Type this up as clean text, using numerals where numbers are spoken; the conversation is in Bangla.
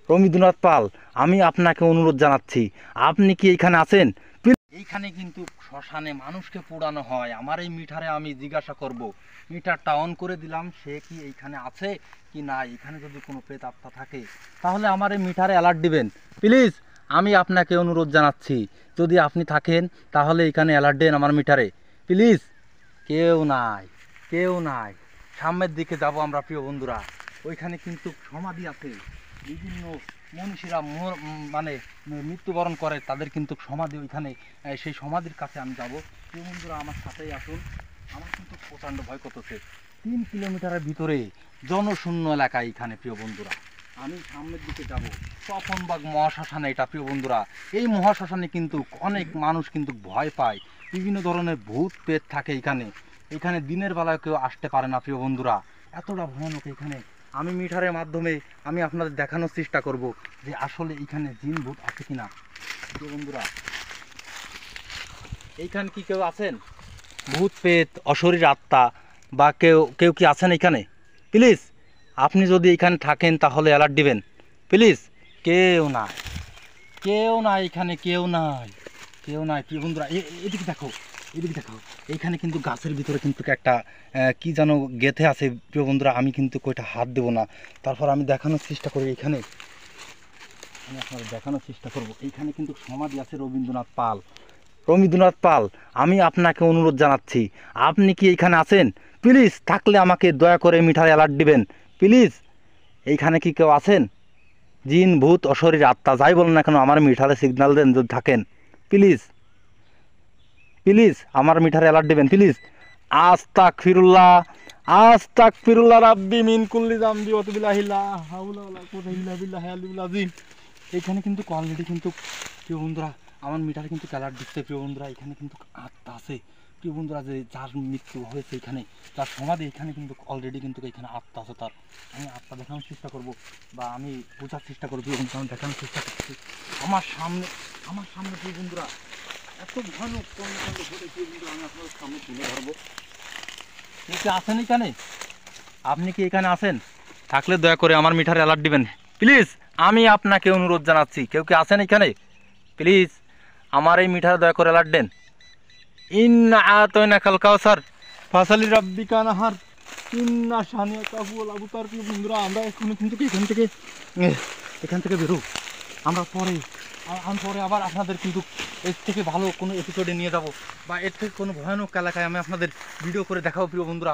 রবীন্দ্রনাথ পাল, আমি আপনাকে অনুরোধ জানাচ্ছি, আপনি কি এইখানে আছেন? এইখানে কিন্তু শ্মশানে মানুষকে পোড়ানো হয়। আমার এই মিটারে আমি জিজ্ঞাসা করব, মিটারটা অন করে দিলাম, সে কি এইখানে আছে কি না। এখানে যদি কোনো প্রেত আত্মা থাকে তাহলে আমার এই মিটারে অ্যালার্ট দিবেন প্লিজ। আমি আপনাকে অনুরোধ জানাচ্ছি, যদি আপনি থাকেন তাহলে এখানে অ্যালার্ট দেন আমার মিটারে প্লিজ। কেউ নাই, কেউ নাই। সামনের দিকে যাব আমরা প্রিয় বন্ধুরা, ওইখানে কিন্তু সমাধি আছে। বিভিন্ন মনীষীরা মানে মৃত্যুবরণ করে, তাদের কিন্তু সমাধি ওইখানে। সেই সমাধির কাছে আমি যাব। প্রিয় বন্ধুরা আমার সাথেই আসুন। আমার কিন্তু প্রচণ্ড ভয় করতেছে। 3 কিলোমিটারের ভিতরে জনশূন্য এলাকা এইখানে প্রিয় বন্ধুরা। আমি সামনের দিকে যাব। তপনবাগ মহাশ্মশানে এটা প্রিয় বন্ধুরা। এই মহাশ্মশানে কিন্তু অনেক মানুষ কিন্তু ভয় পায়। বিভিন্ন ধরনের ভূত পেট থাকে এইখানে। এখানে দিনের বেলায় কেউ আসতে পারে না প্রিয় বন্ধুরা, এতটা ভয়ানক এখানে। আমি মিটারের মাধ্যমে আমি আপনাদের দেখানোর চেষ্টা করব যে আসলে এখানে জিন ভূত আছে কিনা প্রিয় বন্ধুরা। এইখানে কি কেউ আছেন? ভূত পেত অশরীর আত্মা বা কেউ কেউ কি আছেন এখানে? প্লিজ আপনি যদি এখানে থাকেন তাহলে অ্যালার্ট দিবেন প্লিজ। কেউ নাই, কেউ নাই এখানে, কেউ নাই, কেউ নাই প্রিয় বন্ধুরা। এদিকে দেখো, এদিকে দেখো। এইখানে কিন্তু গাছের ভিতরে কিন্তু একটা কি যেন গেঁথে আছে প্রিয় বন্ধুরা। আমি কিন্তু কয়টা হাত দেবো না, তারপর আমি দেখানোর চেষ্টা করি। এইখানে আমি আপনাদের দেখানোর চেষ্টা করব। এইখানে কিন্তু সমাধি আছে রবীন্দ্রনাথ পাল। রবীন্দ্রনাথ পাল, আমি আপনাকে অনুরোধ জানাচ্ছি, আপনি কি এইখানে আছেন? প্লিজ থাকলে আমাকে দয়া করে মিঠার অ্যালার্ট দিবেন প্লিজ। এইখানে কি কেউ আছেন? জিন ভূত অশরীর আত্মা যাই বলেন না কেন, আমার মিঠারে সিগন্যাল দেন যদি থাকেন প্লিজ। প্লিজ আমার মিঠারে অ্যালার্ট দেবেন প্লিজ। আস্তাগফিরুল্লাহ, আস্তাগফিরুল্লাহ রাব্বি মিন কুল্লি যামবি ওয়া তুবু ইলাইহি লা হাওলা ওয়ালা কুওয়াতা ইল্লা বিল্লাহিল আলিয়্যিল আযীম। এখানে কিন্তু অলরেডি কিন্তু প্রিয় বন্ধুরা আমার মিটারে কিন্তু অ্যালার্ট দিচ্ছে প্রিয় বন্ধুরা। এখানে কিন্তু আত্মা আছে প্রিয় বন্ধুরা, যে যার মৃত্যু হয়েছে এখানে, তার সমাধি এখানে কিন্তু অলরেডি কিন্তু এখানে আত্মা আছে তার। আমি আত্মা দেখানোর চেষ্টা করব বা আমি বোঝার চেষ্টা করবো, কিন্তু আমি দেখানোর চেষ্টা করছি। আমার সামনে, আমার সামনে প্রিয় বন্ধুরা এত ভয়ানক কর্মকাণ্ড ঘটে প্রিয় বন্ধুরা, আমি আপনাদের সামনে তুলে ধরবো। কেউ কি আছেন এখানে? আপনি কি এখানে আছেন? থাকলে দয়া করে আমার মিটারে অ্যালার্ট দিবেন প্লিজ। আমি আপনাকে অনুরোধ জানাচ্ছি, কেউ কি আছেন এখানে? প্লিজ আমার এই মিটারে দয়া করে অ্যালার্ট দেন। ইন্না আতাইনাকাল কাউসার ফাসালি রাব্বিকা ওয়ানহার ইন্না শানিয়াকা হুয়াল আবতার। প্রিয় বন্ধুরা আমরা এখন কিন্তু এখান থেকে বেরো। আমরা পরে আবার আপনাদের কিন্তু এর থেকে ভালো কোনো এপিসোডে নিয়ে যাব, বা এর থেকে কোনো ভয়ানক এলাকায় আমি আপনাদের ভিডিও করে দেখাবো প্রিয় বন্ধুরা।